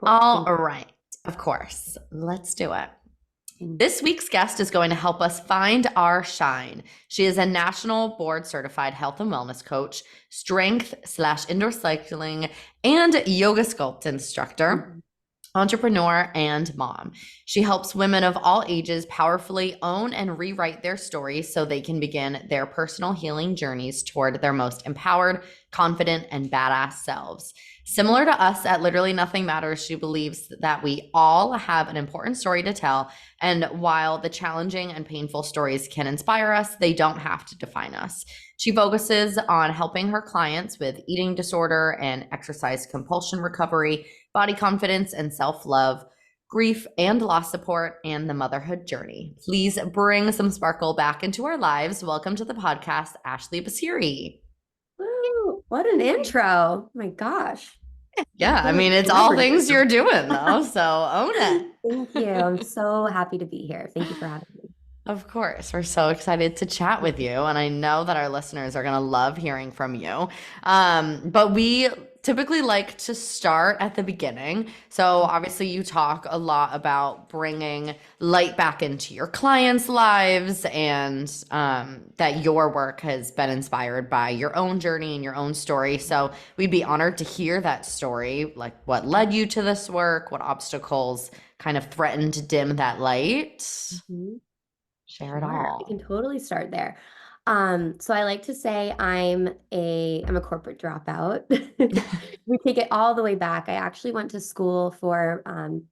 All right. Of course. Let's do it. Mm. This week's guest is going to help us find our shine. She is a national board certified health and wellness coach, strength/indoor cycling, and yoga sculpt instructor, Mhm. entrepreneur, and mom. She helps women of all ages powerfully own and rewrite their stories so they can begin their personal healing journeys toward their most empowered, confident, and badass selves. Similar to us at Literally Nothing Matters, she believes that we all have an important story to tell. And while the challenging and painful stories can inspire us, they don't have to define us. She focuses on helping her clients with eating disorder and exercise compulsion recovery, body confidence and self love, grief and loss support, and the motherhood journey. Please bring some sparkle back into our lives. Welcome to the podcast, Ashley Basiri. Woo, what an intro. Oh my gosh. I Yeah, I feel like mean, it's all celebrity. things you're doing though, so own it. Thank you. I'm so happy to be here. Thank you for having me. Of course, we're so excited to chat with you, and I know that our listeners are going to love hearing from you. But we typically like to start at the beginning. So obviously, you talk a lot about bringing light back into your clients' lives, and that your work has been inspired by your own journey and your own story. So we'd be honored to hear that story, like what led you to this work, what obstacles kind of threatened to dim that light. Mhm. Share it Sure, we can all. totally start there. So I like to say I'm a corporate dropout. We take it all the way back. I actually went to school for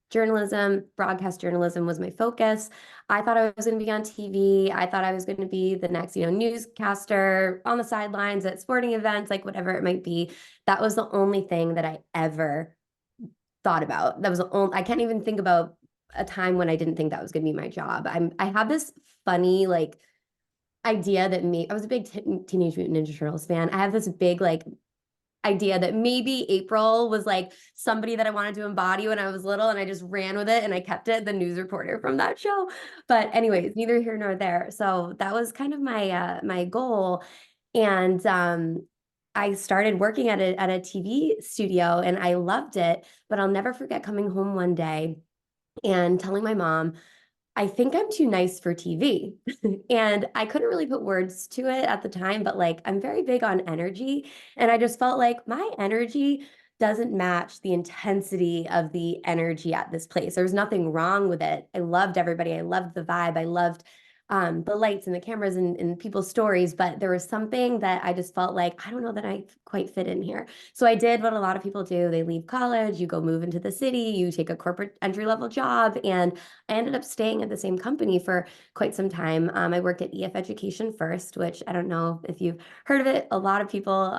journalism. Broadcast journalism was my focus. I thought I was going to be on TV. I thought I was going to be the next, newscaster on the sidelines at sporting events, like whatever it might be. That was the only thing that I ever thought about. That was the only, I can't even think about a time when I didn't think that was going to be my job. I have this funny like idea that me I was a big Teenage Mutant Ninja Turtles fan. I have this big like idea that maybe April was like somebody that I wanted to embody when I was little, and I just ran with it and I kept it, the news reporter from that show. But anyways, neither here nor there. So that was kind of my goal. And I started working at a TV studio and I loved it, but I'll never forget coming home one day and telling my mom, I think I'm too nice for TV. And I couldn't really put words to it at the time, but like I'm very big on energy. And I just felt like my energy doesn't match the intensity of the energy at this place. There was nothing wrong with it. I loved everybody. I loved the vibe. I loved the lights and the cameras and people's stories, but there was something that I just felt like, I don't know that I quite fit in here. So I did what a lot of people do. They leave college, you go move into the city, you take a corporate entry level job, and I ended up staying at the same company for quite some time. I worked at EF Education first, which I don't know if you've heard of it. A lot of people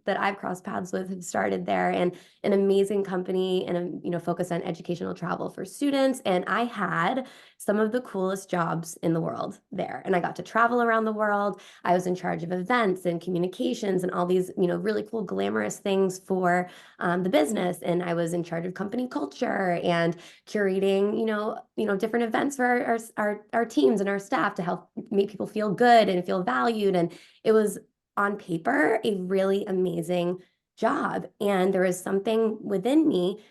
that I've crossed paths with have started there, and an amazing company and focused on educational travel for students. And I had some of the coolest jobs in the world there, and I got to travel around the world. I was in charge of events and communications and all these really cool, glamorous things for the business, and I was in charge of company culture and curating, different events for our teams and our staff to help make people feel good and feel valued. And it was on paper a really amazing job. And there was something within me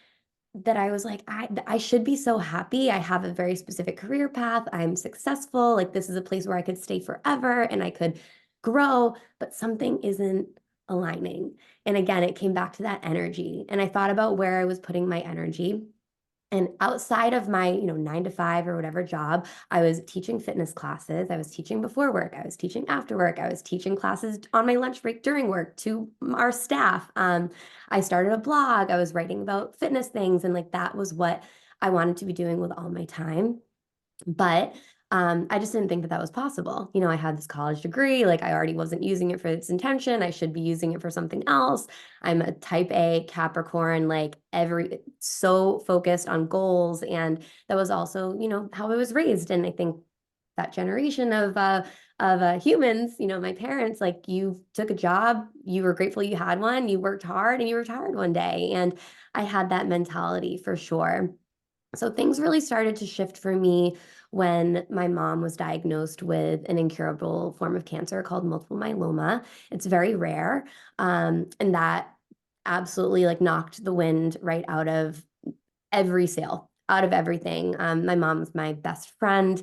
that I was like, I should be so happy. I have a very specific career path. I'm successful. Like this is a place where I could stay forever and I could grow, but something isn't aligning. And again, it came back to that energy. And I thought about where I was putting my energy. And outside of my, 9 to 5 or whatever job, I was teaching fitness classes. I was teaching before work. I was teaching after work. I was teaching classes on my lunch break during work to our staff. I started a blog. I was writing about fitness things. And like that was what I wanted to be doing with all my time. But I just didn't think that that was possible. I had this college degree, like I already wasn't using it for its intention. I should be using it for something else. I'm a type A Capricorn, like so focused on goals. And that was also, how I was raised. And I think that generation of humans, my parents, like you took a job, you were grateful you had one, you worked hard and you retired one day. And I had that mentality for sure. So things really started to shift for me when my mom was diagnosed with an incurable form of cancer called multiple myeloma. It's very rare, and that absolutely like knocked the wind right out of every sale, out of everything. My mom's my best friend.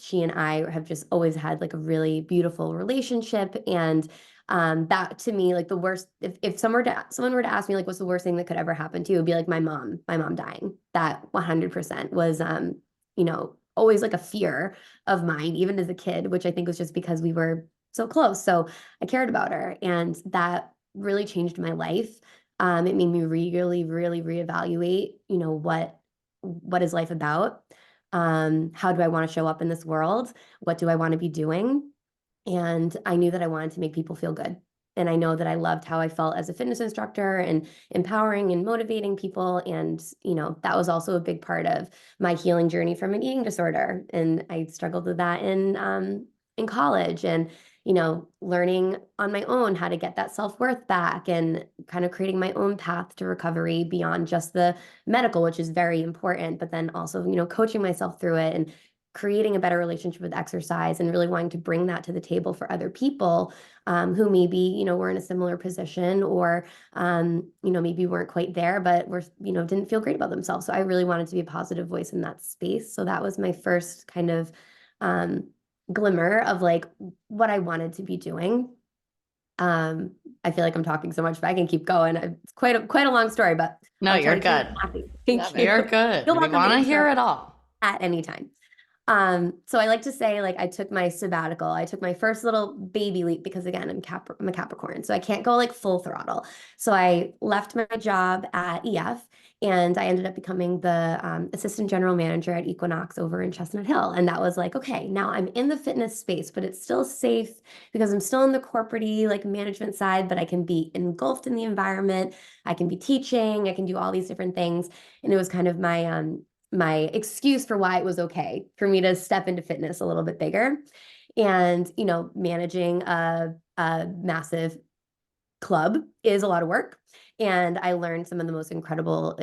She and I have just always had like a really beautiful relationship. And that to me, like the worst, if someone were to ask me like what's the worst thing that could ever happen to you, it would be like my mom dying. That 100% was always like a fear of mine, even as a kid, which I think was just because we were so close. So I cared about her, and that really changed my life. It made me really, really reevaluate, what is life about? How do I want to show up in this world? What do I want to be doing? And I knew that I wanted to make people feel good. And I know that I loved how I felt as a fitness instructor and empowering and motivating people. And, that was also a big part of my healing journey from an eating disorder. And I struggled with that in college, and, learning on my own how to get that self-worth back, and kind of creating my own path to recovery beyond just the medical, which is very important, but then also, coaching myself through it and creating a better relationship with exercise, and really wanting to bring that to the table for other people, who maybe, were in a similar position, or, maybe weren't quite there, but were, didn't feel great about themselves. So I really wanted to be a positive voice in that space. So that was my first kind of um, glimmer of like what I wanted to be doing. I feel like I'm talking so much, but I can keep going. It's quite a long story, but No, I'll try you're to keep it good. happy. Thank you. You're good. You're We welcome want to to hear interrupt it all. at any time. So I like to say, like, I took my sabbatical. I took my first little baby leap because, again, I'm a Capricorn, so I can't go like full throttle. So I left my job at EF, and I ended up becoming the assistant general manager at Equinox over in Chestnut Hill. And that was like, okay, now I'm in the fitness space, but it's still safe because I'm still in the corporate-y, like, management side, but I can be engulfed in the environment. I can be teaching. I can do all these different things. And it was kind of my excuse for why it was okay for me to step into fitness a little bit bigger. And, managing a massive club is a lot of work. And I learned some of the most incredible,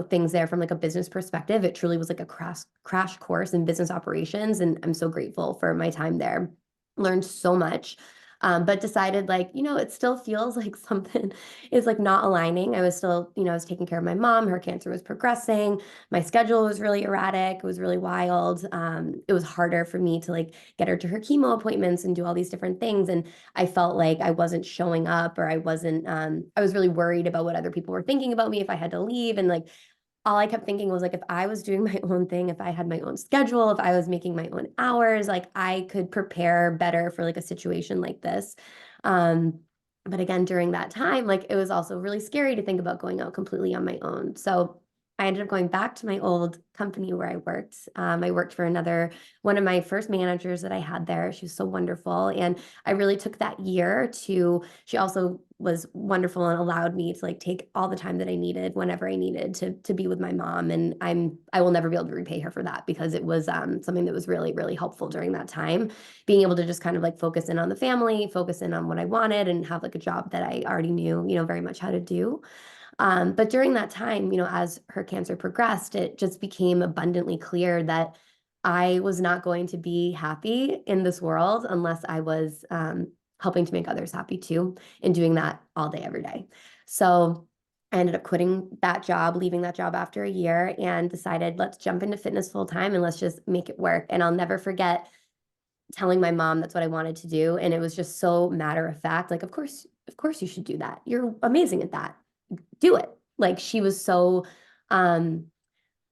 things there from like a business perspective. It truly was like a crash course in business operations. And I'm so grateful for my time there. Learned so much. But decided like, it still feels like something is like not aligning. I was still, I was taking care of my mom. Her cancer was progressing. My schedule was really erratic. It was really wild. It was harder for me to like get her to her chemo appointments and do all these different things. And I felt like I wasn't showing up, or I wasn't, I was really worried about what other people were thinking about me if I had to leave. And like, all I kept thinking was like, if I was doing my own thing, if I had my own schedule, if I was making my own hours, like I could prepare better for like a situation like this. Um, but again, during that time, like it was also really scary to think about going out completely on my own. So I ended up going back to my old company where I worked. I worked for one of my first managers that I had there. She was so wonderful. And I really took that year she also was wonderful and allowed me to like take all the time that I needed whenever I needed to be with my mom. And I will never be able to repay her for that, because it was something that was really, really helpful during that time. Being able to just kind of like focus in on the family, focus in on what I wanted, and have like a job that I already knew, very much how to do. But during that time, as her cancer progressed, it just became abundantly clear that I was not going to be happy in this world unless I was helping to make others happy too, and doing that all day, every day. So I ended up quitting that job, leaving that job after a year, and decided, let's jump into fitness full time and let's just make it work. And I'll never forget telling my mom that's what I wanted to do. And it was just so matter of fact, like, of course you should do that. You're amazing at that. Do it. Like she was so um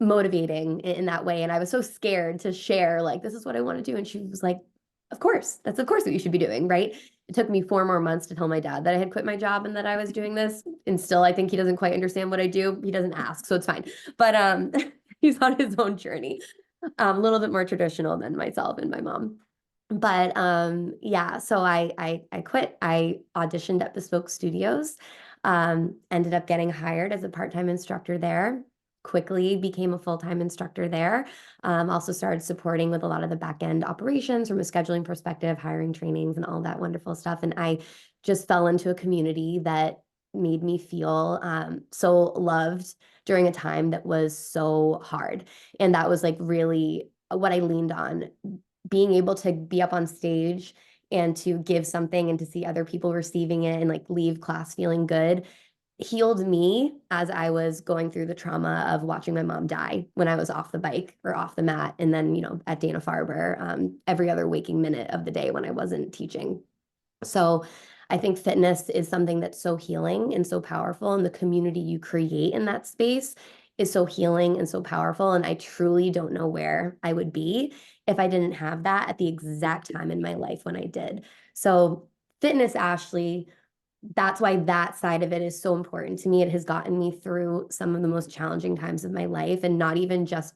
motivating in that way. And I was so scared to share, like, this is what I want to do. And she was like, of course what you should be doing, right? It took me 4 more months to tell my dad that I had quit my job and that I was doing this. And still, I think he doesn't quite understand what I do. He doesn't ask, so it's fine. But he's on his own journey, a little bit more traditional than myself and my mom. But yeah, so I quit. I auditioned at Bespoke Studios, ended up getting hired as a part-time instructor there. Quickly became a full-time instructor there. Also started supporting with a lot of the back-end operations from a scheduling perspective, hiring trainings and all that wonderful stuff. And I just fell into a community that made me feel so loved during a time that was so hard. And that was like really what I leaned on, being able to be up on stage and to give something and to see other people receiving it and like leave class feeling good. healed me as I was going through the trauma of watching my mom die when I was off the bike or off the mat. And then, at Dana-Farber, every other waking minute of the day when I wasn't teaching. So I think fitness is something that's so healing and so powerful, and the community you create in that space is so healing and so powerful. And I truly don't know where I would be if I didn't have that at the exact time in my life when I did. So fitness, Ashley, that's why that side of it is so important to me. It has gotten me through some of the most challenging times of my life, and not even just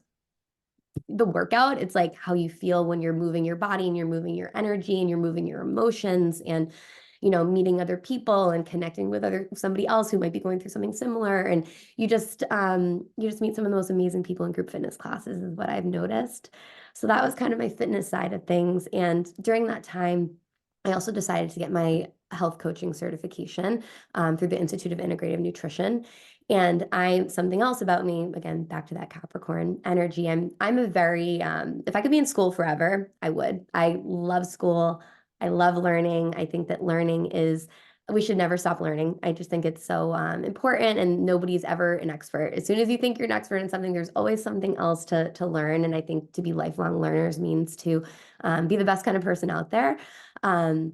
the workout. It's like how you feel when you're moving your body and you're moving your energy and you're moving your emotions, and meeting other people and connecting with somebody else who might be going through something similar. And you just meet some of the most amazing people in group fitness classes, is what I've noticed. So that was kind of my fitness side of things. And during that time, I also decided to get my health coaching certification through the Institute of Integrative Nutrition. And something else about me, again, back to that Capricorn energy. I'm a very, if I could be in school forever, I would. I love school. I love learning. I think that we should never stop learning. I just think it's so important, and nobody's ever an expert. As soon as you think you're an expert in something, there's always something else to learn. And I think to be lifelong learners means to be the best kind of person out there. Um,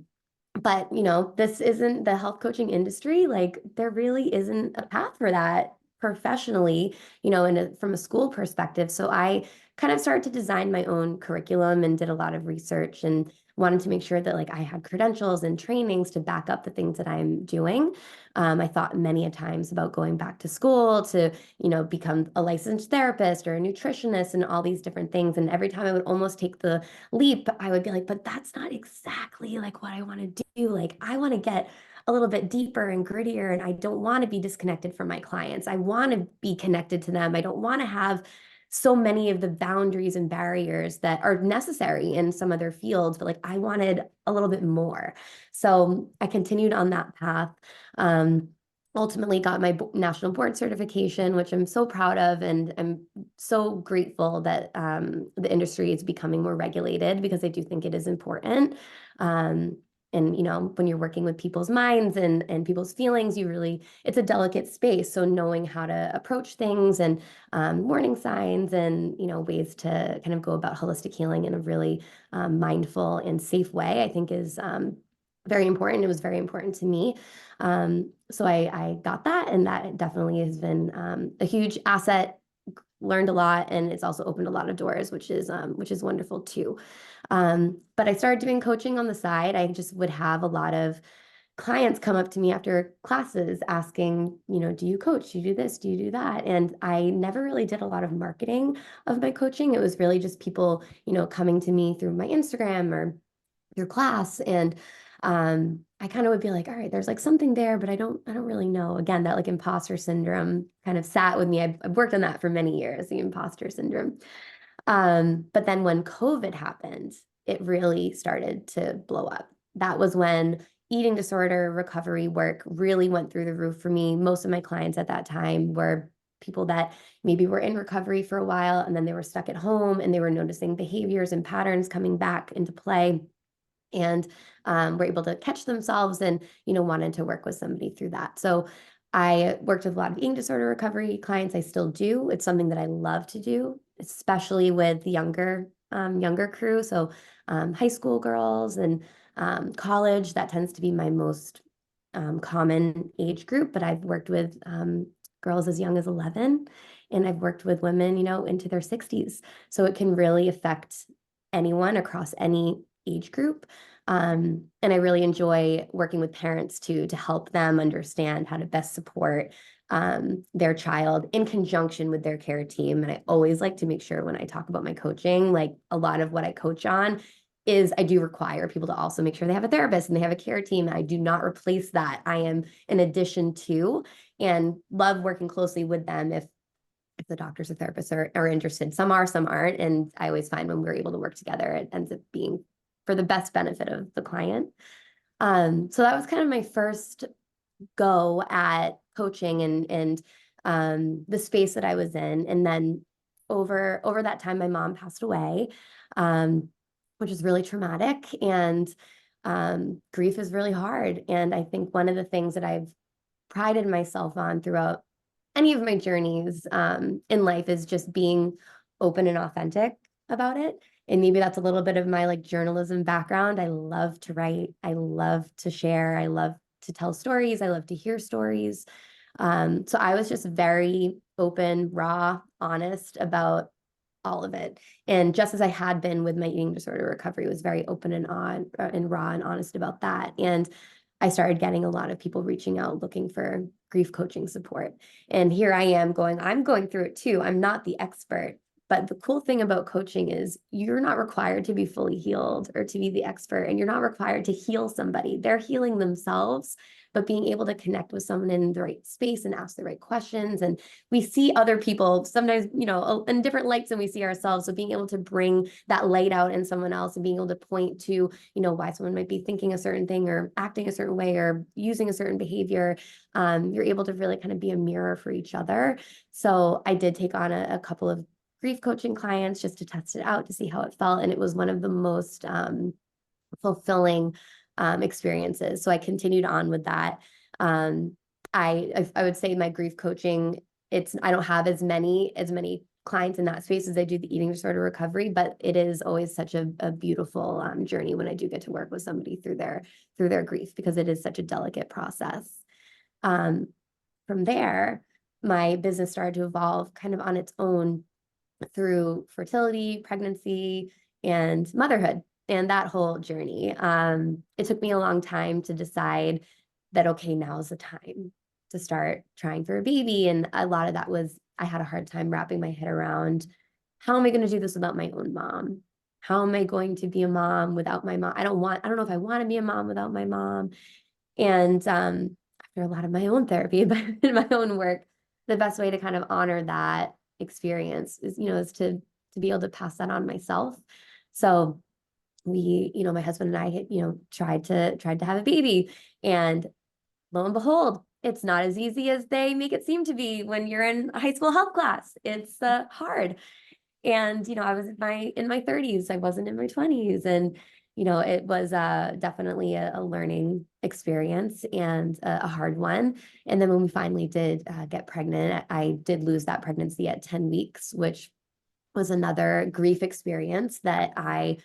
but this isn't the health coaching industry. Like, there really isn't a path for that professionally, from a school perspective. So I kind of started to design my own curriculum and did a lot of research, and wanted to make sure that like I had credentials and trainings to back up the things that I'm doing. I thought many a times about going back to school to, become a licensed therapist or a nutritionist and all these different things. And every time I would almost take the leap, I would be like, but that's not exactly like what I want to do. Like, I want to get a little bit deeper and grittier, and I don't want to be disconnected from my clients. I want to be connected to them. I don't want to have so many of the boundaries and barriers that are necessary in some other fields, but like I wanted a little bit more. So I continued on that path. Ultimately got my national board certification, which I'm so proud of, and I'm so grateful that the industry is becoming more regulated, because I do think it is important. Um, and when you're working with people's minds and people's feelings, it's a delicate space. So knowing how to approach things, and warning signs, and ways to kind of go about holistic healing in a really mindful and safe way, I think is very important. It was very important to me. So I got that, and that definitely has been a huge asset. Learned a lot, and it's also opened a lot of doors, which is wonderful too. But I started doing coaching on the side. I just would have a lot of clients come up to me after classes asking, do you coach? Do you do this? Do you do that? And I never really did a lot of marketing of my coaching. It was really just people, coming to me through my Instagram or through class. And I kind of would be like, all right, there's like something there, but I don't really know. Again, that like imposter syndrome kind of sat with me. I've worked on that for many years, the imposter syndrome. But then when COVID happened, it really started to blow up. That was when eating disorder recovery work really went through the roof for me. Most of my clients at that time were people that maybe were in recovery for a while, and then they were stuck at home, and they were noticing behaviors and patterns coming back into play, and were able to catch themselves, and wanted to work with somebody through that. So I worked with a lot of eating disorder recovery clients. I still do. It's something that I love to do, especially with the younger crew. So high school girls and college, that tends to be my most common age group. But I've worked with girls as young as 11, and I've worked with women, into their 60s. So it can really affect anyone across any age group. And I really enjoy working with parents too, to help them understand how to best support their child in conjunction with their care team. And I always like to make sure when I talk about my coaching, like a lot of what I coach on is I do require people to also make sure they have a therapist and they have a care team. I do not replace that. I am an addition to, and love working closely with them if the doctors or therapists are interested. Some are, some aren't. And I always find when we're able to work together, it ends up being for the best benefit of the client. So that was kind of my first go at coaching and the space that I was in. And then over that time, my mom passed away, which is really traumatic, and grief is really hard. And I think one of the things that I've prided myself on throughout any of my journeys in life is just being open and authentic about it. And maybe that's a little bit of my like journalism background. I love to write. I love to share. I love to tell stories. I love to hear stories. So I was just very open, raw, honest about all of it. And just as I had been with my eating disorder recovery, was very open and on and raw and honest about that. And I started getting a lot of people reaching out looking for grief coaching support. And here I am going, I'm going through it too. I'm not the expert. But the cool thing about coaching is you're not required to be fully healed or to be the expert, and you're not required to heal somebody. They're healing themselves, but being able to connect with someone in the right space and ask the right questions. And we see other people sometimes, you know, in different lights than we see ourselves. So being able to bring that light out in someone else and being able to point to, you know, why someone might be thinking a certain thing or acting a certain way or using a certain behavior, you're able to really kind of be a mirror for each other. So I did take on a couple of grief coaching clients just to test it out to see how it felt. And it was one of the most fulfilling experiences. So I continued on with that. Um, I would say my grief coaching, I don't have as many clients in that space as I do the eating disorder recovery, but it is always such a beautiful journey when I do get to work with somebody through their grief, because it is such a delicate process. From there, my business started to evolve kind of on its own through fertility, pregnancy, and motherhood, and that whole journey. It took me a long time to decide that, okay, now's the time to start trying for a baby. And a lot of that was, I had a hard time wrapping my head around, how am I going to do this without my own mom? How am I going to be a mom without my mom? I don't know if I want to be a mom without my mom. And after a lot of my own therapy and my own work, the best way to kind of honor that experience is, you know, is to be able to pass that on myself. So we, you know, my husband and I had, you know, tried to have a baby, and lo and behold, it's not as easy as they make it seem to be when you're in a high school health class. It's hard. And, you know, I was in my 30s, I wasn't in my 20s. And, you know, it was definitely a learning experience and a hard one. And then when we finally did get pregnant, I did lose that pregnancy at 10 weeks, which was another grief experience that I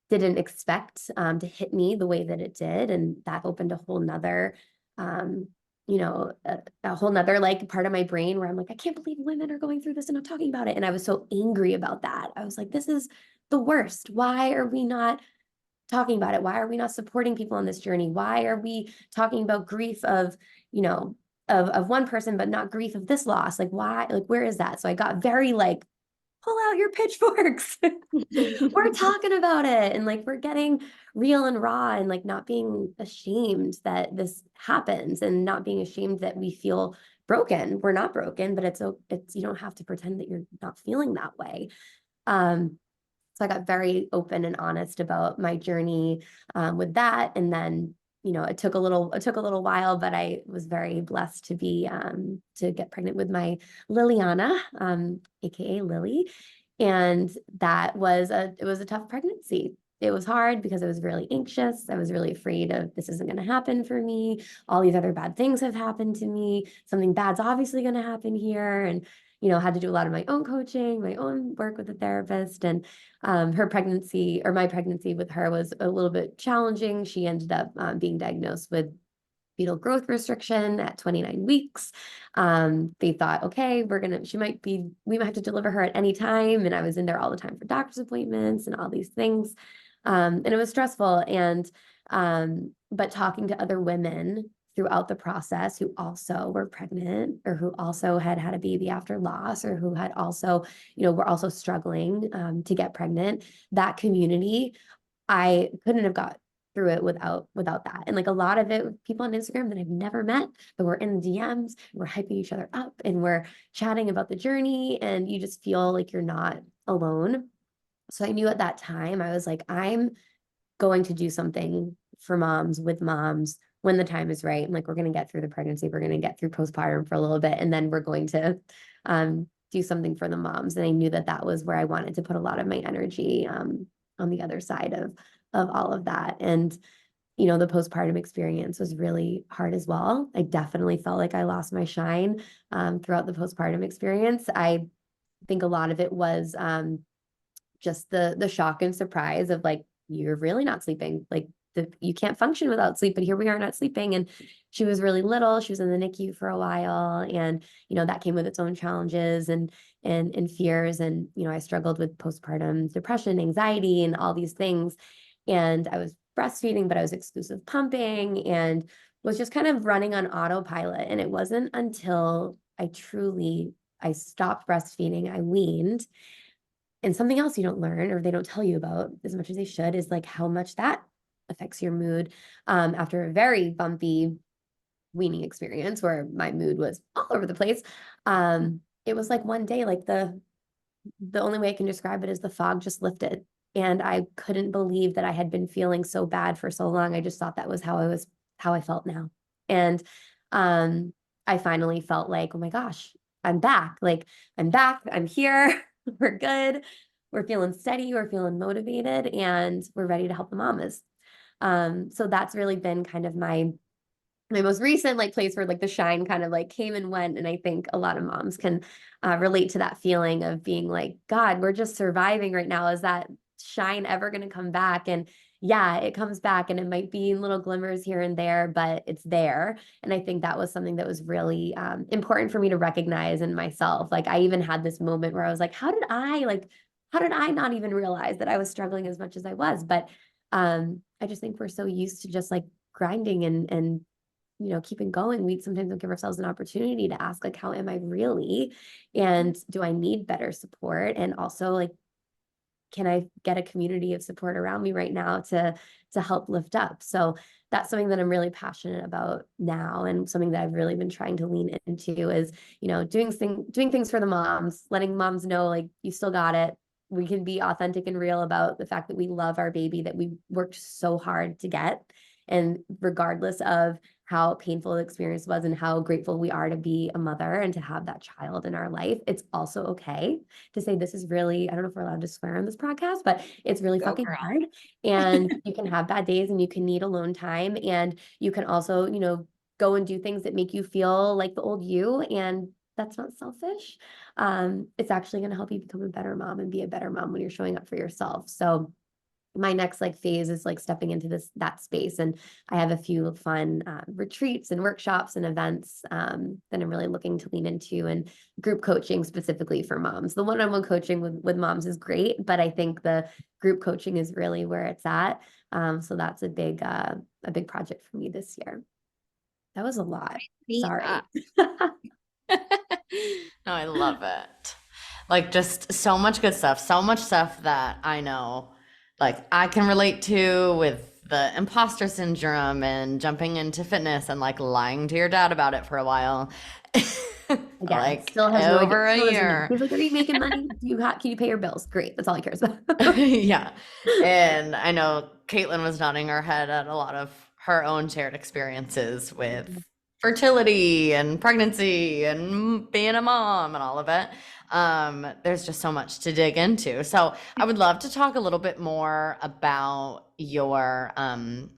didn't expect to hit me the way that it did. And that opened a whole nother you know, a whole nother like part of my brain where I'm like, I can't believe women are going through this and not talking about it. And I was so angry about that. I was like, this is the worst. Why are we not talking about it? Why are we not supporting people on this journey? Why are we talking about grief of, you know, of one person, but not grief of this loss? Like, why, like, where is that? So I got very like, pull out your pitchforks. We're talking about it. And like, we're getting real and raw and like not being ashamed that this happens and not being ashamed that we feel broken. We're not broken, but it's, you don't have to pretend that you're not feeling that way. So I got very open and honest about my journey with that. And then, you know, it took a little while, but I was very blessed to be to get pregnant with my Liliana, aka Lily. And that was it was a tough pregnancy. It was hard because I was really anxious. I was really afraid of, this isn't going to happen for me. All these other bad things have happened to me. Something bad's obviously going to happen here. And, you know, had to do a lot of my own coaching, my own work with a therapist. And her pregnancy, or my pregnancy with her, was a little bit challenging. She ended up being diagnosed with fetal growth restriction at 29 weeks. They thought, okay, we might have to deliver her at any time. And I was in there all the time for doctor's appointments and all these things. And it was stressful. And, but talking to other women throughout the process who also were pregnant or who also had had a baby after loss, or who had also, you know, were also struggling to get pregnant, that community, I couldn't have got through it without that. And like a lot of it, people on Instagram that I've never met, but we're in the DMs, we're hyping each other up and we're chatting about the journey, and you just feel like you're not alone. So I knew at that time, I was like, I'm going to do something for moms, with moms, when the time is right. And like, we're going to get through the pregnancy, we're going to get through postpartum for a little bit, and then we're going to do something for the moms. And I knew that that was where I wanted to put a lot of my energy on the other side of all of that. And the postpartum experience was really hard as well. I definitely felt like I lost my shine throughout the postpartum experience. I think a lot of it was just the shock and surprise of like, you're really not sleeping. Like you can't function without sleep, but here we are not sleeping. And she was really little. She was in the NICU for a while. And, that came with its own challenges and fears. And, I struggled with postpartum depression, anxiety, and all these things. And I was breastfeeding, but I was exclusive pumping and was just kind of running on autopilot. And it wasn't until I stopped breastfeeding, I weaned. And something else you don't learn or they don't tell you about as much as they should is like how much that affects your mood after a very bumpy weaning experience where my mood was all over the place. It was like one day, like the only way I can describe it is the fog just lifted. And I couldn't believe that I had been feeling so bad for so long. I just thought that was how I felt now. And I finally felt like, oh my gosh, I'm back. Like I'm back. I'm here. We're good. We're feeling steady. We're feeling motivated, and we're ready to help the mamas. So that's really been kind of my most recent like place where like the shine kind of like came and went. And I think a lot of moms can relate to that feeling of being like, God, we're just surviving right now. Is that shine ever going to come back? And yeah, it comes back, and it might be in little glimmers here and there, but it's there. And I think that was something that was really important for me to recognize in myself. Like I even had this moment where I was like, how did I not even realize that I was struggling as much as I was? But I just think we're so used to just like grinding and keeping going. We sometimes don't give ourselves an opportunity to ask, like, how am I really? And do I need better support? And also, like, can I get a community of support around me right now to help lift up? So that's something that I'm really passionate about now, and something that I've really been trying to lean into is, doing things for the moms, letting moms know, like, you still got it. We can be authentic and real about the fact that we love our baby, that we worked so hard to get. And regardless of how painful the experience was and how grateful we are to be a mother and to have that child in our life, it's also okay to say this is really, I don't know if we're allowed to swear on this podcast, but it's really Go fucking girl. hard. And you can have bad days and you can need alone time. And you can also, go and do things that make you feel like the old you. And that's not selfish. It's actually going to help you become a better mom and be a better mom when you're showing up for yourself. So my next like phase is like stepping into that space, and I have a few fun retreats and workshops and events that I'm really looking to lean into, and group coaching specifically for moms. The one-on-one coaching with moms is great, but I think the group coaching is really where it's at. So that's a big project for me this year. That was a lot. Me Sorry. up. No, I love it. Like just so much good stuff, so much stuff that I know, like I can relate to with the imposter syndrome and jumping into fitness and like lying to your dad about it for a while. Again, Like still has no idea. over a Still doesn't know. year. He's like, "Are you making money? Can you pay your bills?" Great. That's all he cares about. Yeah. And I know Caitlin was nodding her head at a lot of her own shared experiences with fertility and pregnancy and being a mom and all of it. There's just so much to dig into. So I would love to talk a little bit more about your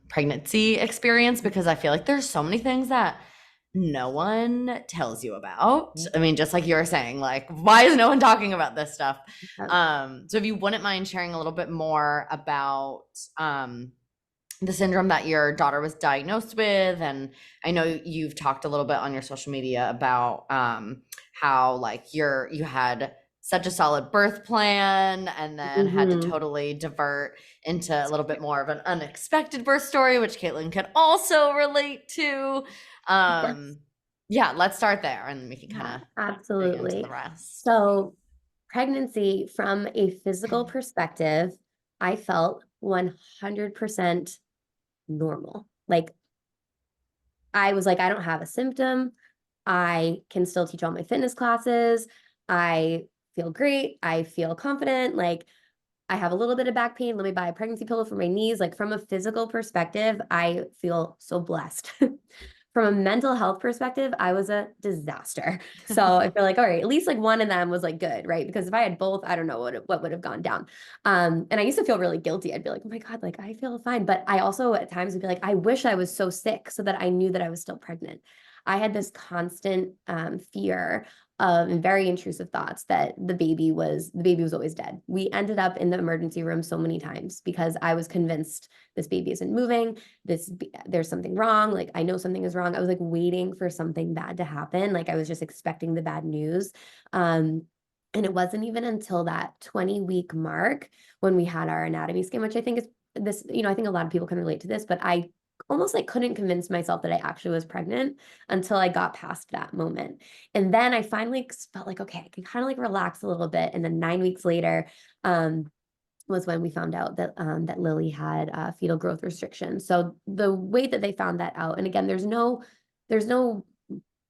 pregnancy experience, because I feel like there's so many things that no one tells you about. I mean, just like you were saying, like, why is no one talking about this stuff? So if you wouldn't mind sharing a little bit more about the syndrome that your daughter was diagnosed with. And I know you've talked a little bit on your social media about how like you had such a solid birth plan and then had to totally divert into a little bit more of an unexpected birth story, which Caitlin could also relate to. Yes. Yeah, let's start there and we can kind of dig into the Absolutely. rest. So, pregnancy from a physical perspective, I felt 100% normal. Like, I was like, I don't have a symptom. I can still teach all my fitness classes. I feel great. I feel confident. Like, I have a little bit of back pain. Let me buy a pregnancy pillow for my knees. Like, from a physical perspective, I feel so blessed. From a mental health perspective, I was a disaster. So I feel like, all right, at least like one of them was like good, right? Because if I had both, I don't know what would have gone down. And I used to feel really guilty. I'd be like, oh my God, like I feel fine. But I also at times would be like, I wish I was so sick so that I knew that I was still pregnant. I had this constant fear and very intrusive thoughts that the baby was always dead. We ended up in the emergency room so many times because I was convinced this baby isn't moving, there's something wrong, like I know something is wrong. I was like waiting for something bad to happen, like I was just expecting the bad news. And it wasn't even until that 20-week mark when we had our anatomy scan, which I think is this, I think a lot of people can relate to this, but I almost like couldn't convince myself that I actually was pregnant until I got past that moment. And then I finally felt like, okay, I can kind of like relax a little bit. And then 9 weeks later, was when we found out that Lily had fetal growth restriction. So the way that they found that out, and again, there's no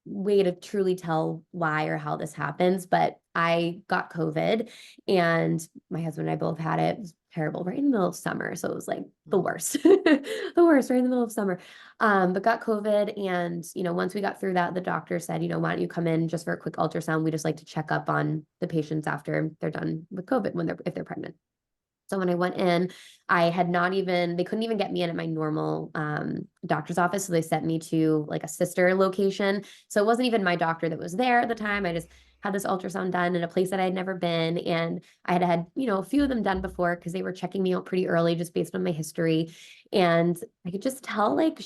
way to truly tell why or how this happens, but I got COVID and my husband and I both had it. It was terrible right in the middle of summer. So it was like the worst, the worst right in the middle of summer. But got COVID. And, once we got through that, the doctor said, why don't you come in just for a quick ultrasound? We just like to check up on the patients after they're done with COVID if they're pregnant. So when I went in, they couldn't even get me in at my normal doctor's office. So they sent me to like a sister location. So it wasn't even my doctor that was there at the time. I just had this ultrasound done in a place that I had never been. And I had, a few of them done before because they were checking me out pretty early just based on my history. And I could just tell like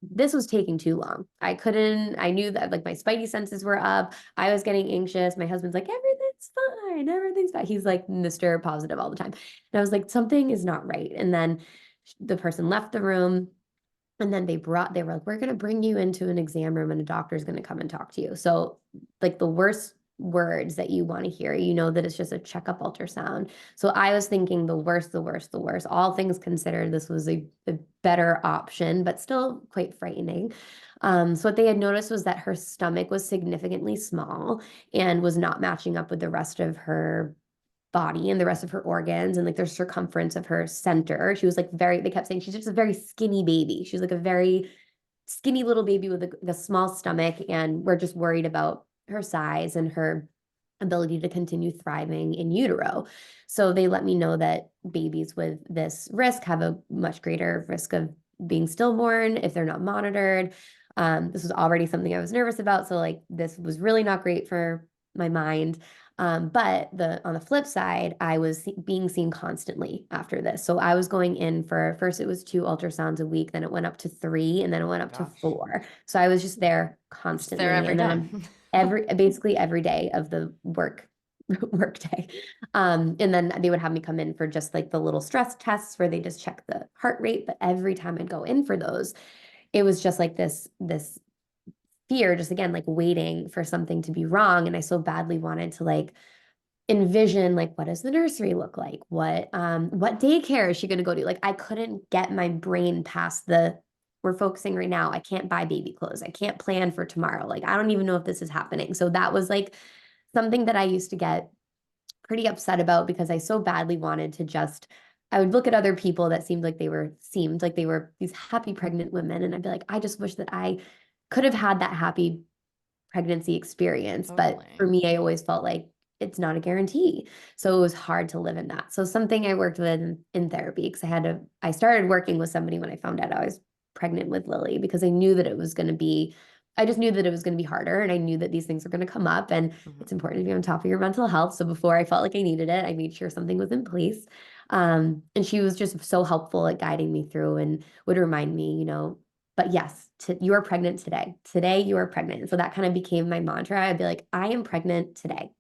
this was taking too long. I knew that like my spidey senses were up. I was getting anxious. My husband's like, everything's fine. Everything's fine. He's like Mr. Positive all the time. And I was like, something is not right. And then the person left the room. And then they were like, we're going to bring you into an exam room and a doctor's going to come and talk to you. So, like, the worst words that you want to hear, that it's just a checkup ultrasound. So, I was thinking the worst, the worst, the worst. All things considered, this was a better option, but still quite frightening. So, what they had noticed was that her stomach was significantly small and was not matching up with the rest of her body and the rest of her organs and like the circumference of her center. She was like they kept saying she's just a very skinny baby. She was like a very skinny little baby with a small stomach. And we're just worried about her size and her ability to continue thriving in utero. So they let me know that babies with this risk have a much greater risk of being stillborn if they're not monitored. This was already something I was nervous about. So like this was really not great for my mind. But on the flip side, I was being seen constantly after this. So I was going in for first it was 2 ultrasounds a week, then it went up to 3, and then it went up to 4. So I was just there Just there constantly, every and then day. basically every day of the work day. And then they would have me come in for just like the little stress tests where they just check the heart rate. But every time I'd go in for those, it was just like this fear, just again, like waiting for something to be wrong. And I so badly wanted to like envision like what does the nursery look like? What daycare is she going to go to? Like I couldn't get my brain past we're focusing right now. I can't buy baby clothes. I can't plan for tomorrow. Like I don't even know if this is happening. So that was like something that I used to get pretty upset about because I so badly wanted to just I would look at other people that seemed like they were these happy pregnant women and I'd be like, I just wish that I could have had that happy pregnancy experience. But Totally. for me, I always felt like it's not a guarantee. So it was hard to live in that. So something I worked with in therapy because I started working with somebody when I found out I was pregnant with Lily because I just knew that it was going to be harder and I knew that these things were going to come up and Mhm. it's important to be on top of your mental health. So before I felt like I needed it, I made sure something was in place. And she was just so helpful at guiding me through and would remind me, but yes, you are pregnant today. Today you are pregnant. So that kind of became my mantra. I'd be like, I am pregnant today.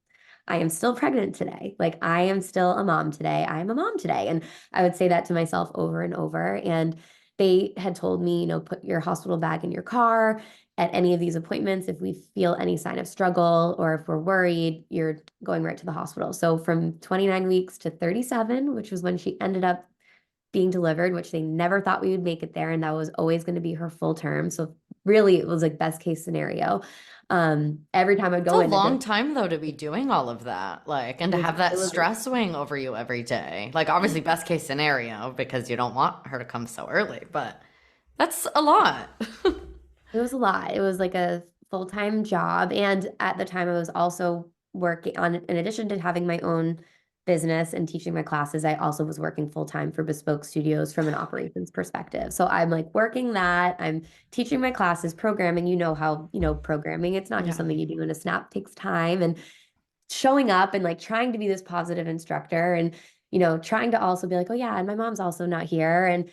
I am still pregnant today. Like I am still a mom today. I am a mom today. And I would say that to myself over and over. And they had told me, put your hospital bag in your car at any of these appointments. If we feel any sign of struggle or if we're worried, you're going right to the hospital. So from 29 weeks to 37, which was when she ended up being delivered, which they never thought we would make it there. And that was always going to be her full term. So really it was like best case scenario. Every time I'd It's go a in, I'd be long like, time though to be doing all of that, like, and it to was, have that it was, stress weighing over you every day. Like, obviously, best case scenario because you don't want her to come so early, but that's a lot. It was a lot. It was like a full-time job. And at the time, I was also working on, in addition to having my own business and teaching my classes, I also was working full-time for Bespoke Studios from an operations perspective. So I'm like working that, I'm teaching my classes, programming, how, programming, it's not just Yeah. something you do in a snap, it takes time. And showing up and like trying to be this positive instructor and trying to also be like, oh yeah, and my mom's also not here, and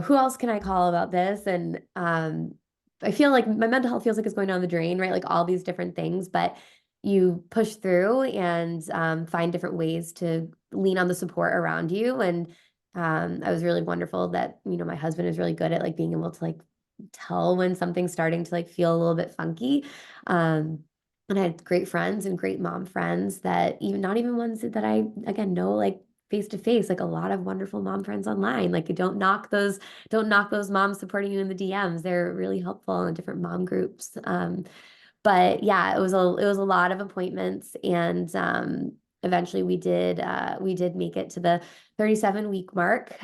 who else can I call about this? And I feel like my mental health feels like it's going down the drain, right? Like all these different things, but you push through and find different ways to lean on the support around you. And I was really wonderful that my husband is really good at like being able to like tell when something's starting to like feel a little bit funky. um and I had great friends and great mom friends that even not even ones that I again know like face to face, like a lot of wonderful mom friends online. Like don't knock those moms supporting you in the DMs. They're really helpful in different mom groups. But yeah, it was a lot of appointments, and eventually we did make it to the 37-week mark.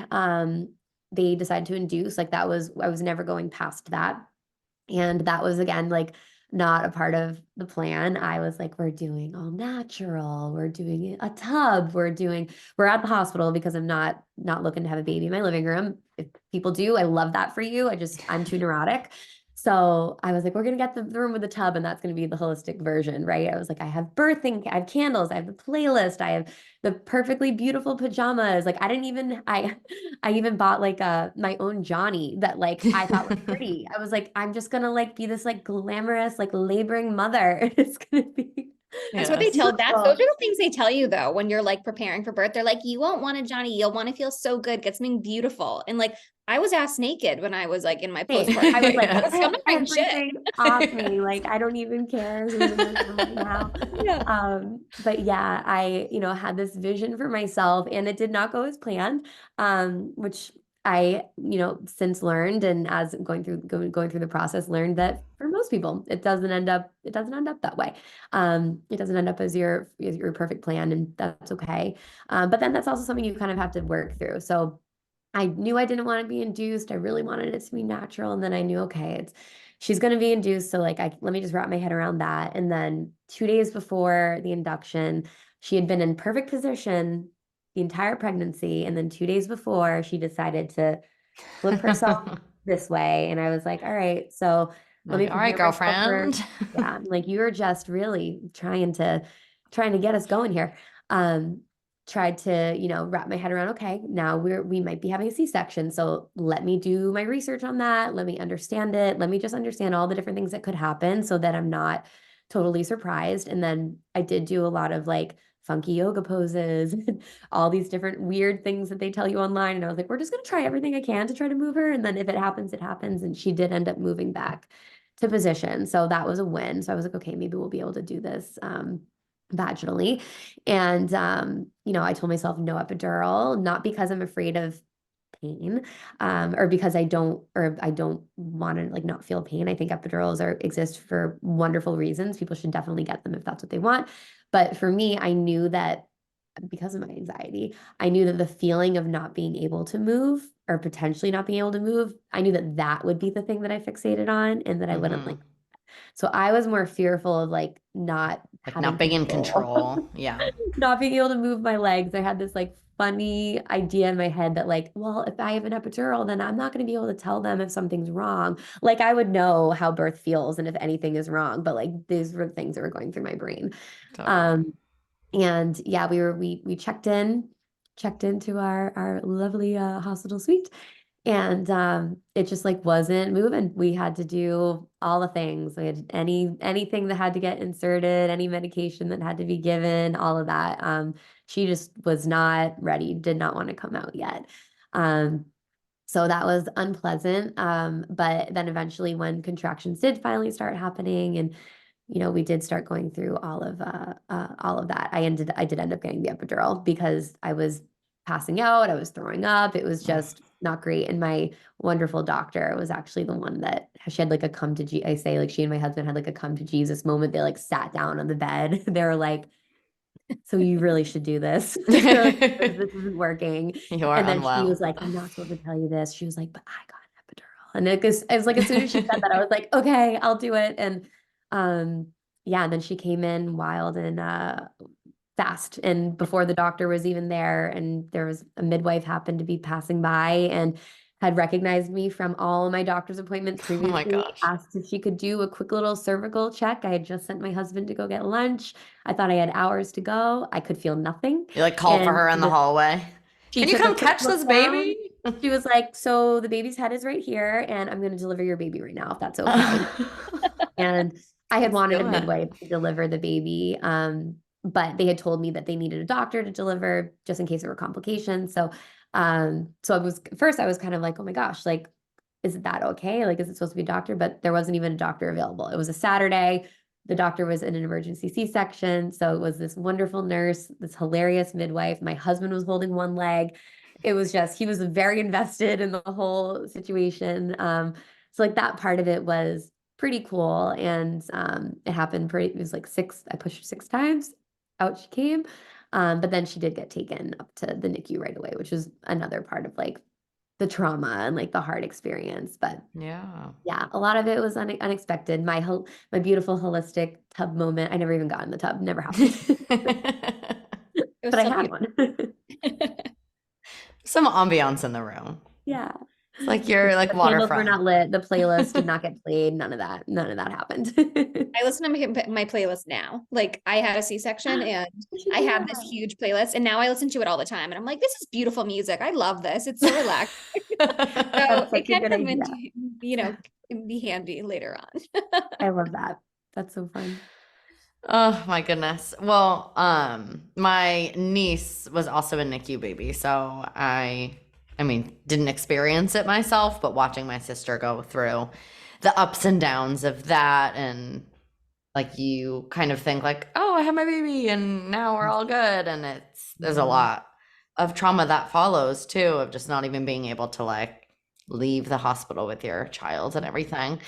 They decided to induce, like that was I was never going past that. And that was again like not a part of the plan. I was like, we're doing all natural. We're doing a tub. We're at the hospital because I'm not looking to have a baby in my living room. If people do, I love that for you. I'm too neurotic. So I was like, we're gonna get the room with the tub, and that's gonna be the holistic version, right? I was like, I have candles, I have the playlist, I have the perfectly beautiful pajamas. Like I even bought like my own Johnny that like I thought was pretty. I was like, I'm just gonna like be this like glamorous like laboring mother. It's gonna be That's what they Yes. tell those are beautiful. the things they tell you though when you're like preparing for birth. They're like, you won't want a Johnny, you'll want to feel so good, get something beautiful. And like I was ass naked when I was like in my Same. postpartum I was phase. like, I was Yes. like, I'm get not wearing shit. everything off me. Like I don't even care who's in this room right now. Yeah. But yeah, I, had this vision for myself and it did not go as planned. Which I, since learned and as going through the process, learned that for most people, it doesn't end up that way. It doesn't end up as your perfect plan, and that's okay. But then that's also something you kind of have to work through. So I knew I didn't want to be induced. I really wanted it to be natural. And then I knew, okay, she's going to be induced. So like, let me just wrap my head around that. And then 2 days before the induction, she had been in perfect position the entire pregnancy. And then 2 days before, she decided to flip herself this way. And I was like, all right, so let me Like, all right, prepare myself for, girlfriend. yeah, like you're just really trying to get us going here. Um, Tried to, wrap my head around, okay, now we might be having a C-section. So let me do my research on that. Let me understand it. Let me just understand all the different things that could happen so that I'm not totally surprised. And then I did do a lot of like funky yoga poses, all these different weird things that they tell you online. And I was like, we're just going to try everything I can to try to move her. And then if it happens, it happens. And she did end up moving back to position. So that was a win. So I was like, okay, maybe we'll be able to do this vaginally. And, I told myself no epidural, not because I'm afraid of pain, or because I don't want to like not feel pain. I think epidurals exist for wonderful reasons. People should definitely get them if that's what they want. But for me, I knew that because of my anxiety, I knew that the feeling of not being able to move or potentially not being able to move, I knew that that would be the thing that I fixated on and that I wouldn't like. Mhm. So I was more fearful of like not Like having not being in control, control. Yeah. not being able to move my legs. I had this like funny idea in my head that like, well, if I have an epidural, then I'm not going to be able to tell them if something's wrong. Like I would know how birth feels and if anything is wrong, but like these were the things that were going through my brain. Totally. Um, and yeah, we checked into our lovely hospital suite, and it just like wasn't moving. We had to do all the things. We had anything that had to get inserted, any medication that had to be given, all of that. She just was not ready, did not want to come out yet. Um, so that was unpleasant. But then eventually when contractions did finally start happening and we did start going through all of that. I did end up getting the epidural because I was passing out, I was throwing up. It was Mm. just not great. And my wonderful doctor was actually the one that she had like a come to I say like she and my husband had like a come to Jesus moment. They like sat down on the bed. They were like, so you really should do this. They're like, this isn't working. You are And then she was unwell. like, I'm not supposed to tell you this. She was like, but I got an epidural. And it was like, as soon as she said that, I was like, okay, I'll do it. And um, yeah, and then she came in wild and fast. And before the doctor was even there, and there was a midwife happened to be passing by and had recognized me from all of my doctor's appointments Oh my previously, gosh. asked if she could do a quick little cervical check. I had just sent my husband to go get lunch. I thought I had hours to go. I could feel nothing. You like call for And her in the hallway. she Can you took a come quick catch look this down. baby? She was like, so the baby's head is right here, and I'm going to deliver your baby right now, if that's okay. And I had Let's wanted a do it. midwife to deliver the baby, but they had told me that they needed a doctor to deliver just in case there were complications. So I was first I was kind of like, oh my gosh, like, is that okay? Like, is it supposed to be a doctor? But there wasn't even a doctor available. It was a Saturday. The doctor was in an emergency C-section. So it was this wonderful nurse, this hilarious midwife. My husband was holding one leg. It was just, he was very invested in the whole situation. So like that part of it was pretty cool. And it happened it was like I pushed her 6 times. Out she came. But then she did get taken up to the NICU right away, which was another part of like the trauma and like the hard experience. But Yeah. yeah, a lot of it was unexpected. My beautiful holistic tub moment. I never even got in the tub. Never happened. It was But I so had beautiful. one. Some ambiance in the room. Yeah. It's like you're like The candles were waterfront. not lit. The playlist did not get played. None of that. None of that happened. I listen to my playlist now. Like I had a C-section and You should I do have this that. huge playlist and now I listen to it all the time. And I'm like, this is beautiful music. I love this. It's so relaxed. So That's it such a can good come idea. into, can be handy later on. I love that. That's so fun. Oh my goodness. Well, my niece was also a NICU baby, so I mean, didn't experience it myself, but watching my sister go through the ups and downs of that, and like you kind of think like, oh, I have my baby and now we're all good, and there's a Mhm. lot of trauma that follows too, of just not even being able to like leave the hospital with your child and everything.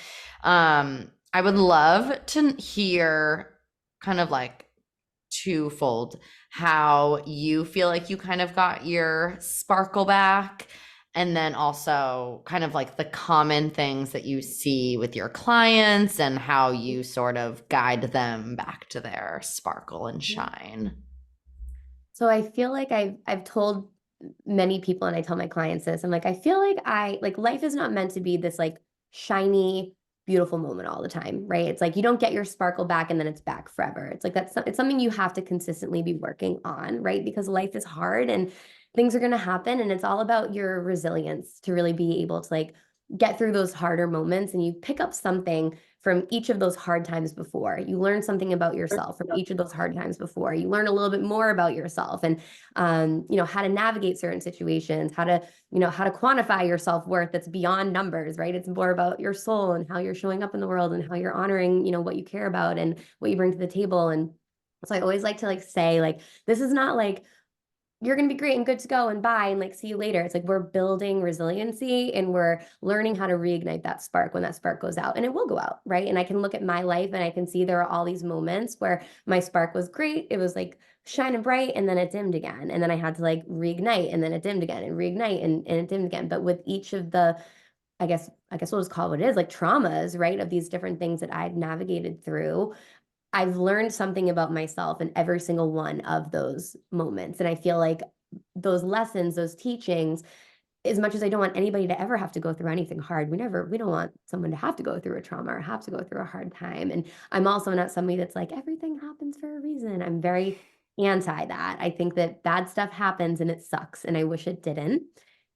I would love to hear kind of like twofold how you feel like you kind of got your sparkle back, and then also kind of like the common things that you see with your clients and how you sort of guide them back to their sparkle and shine. So I feel like I've told many people, and I tell my clients this, I'm like, I feel like life is not meant to be this like shiny, beautiful moment all the time, right? It's like you don't get your sparkle back and then it's back forever. It's like it's something you have to consistently be working on, right? Because life is hard and things are going to happen, and it's all about your resilience to really be able to like get through those harder moments, and you pick up something from each of those hard times before. You learn something about yourself from each of those hard times before. You learn a little bit more about yourself, and how to navigate certain situations, how to quantify your self-worth that's beyond numbers, right? It's more about your soul and how you're showing up in the world and how you're honoring, what you care about and what you bring to the table. And so I always like to like say, like, this is not like you're going to be great and good to go and bye and like see you later. It's like we're building resiliency and we're learning how to reignite that spark when that spark goes out, and it will go out, right? And I can look at my life and I can see there are all these moments where my spark was great. It was like shining bright, and then it dimmed again. And then I had to like reignite, and then it dimmed again and reignite, and it dimmed again. But with each of the, I guess we'll just call it what it is, like traumas, right? Of these different things that I've navigated through, I've learned something about myself in every single one of those moments. And I feel like those lessons, those teachings, as much as I don't want anybody to ever have to go through anything hard, we don't want someone to have to go through a trauma or have to go through a hard time. And I'm also not somebody that's like, everything happens for a reason. I'm very anti that. I think that bad stuff happens and it sucks, and I wish it didn't.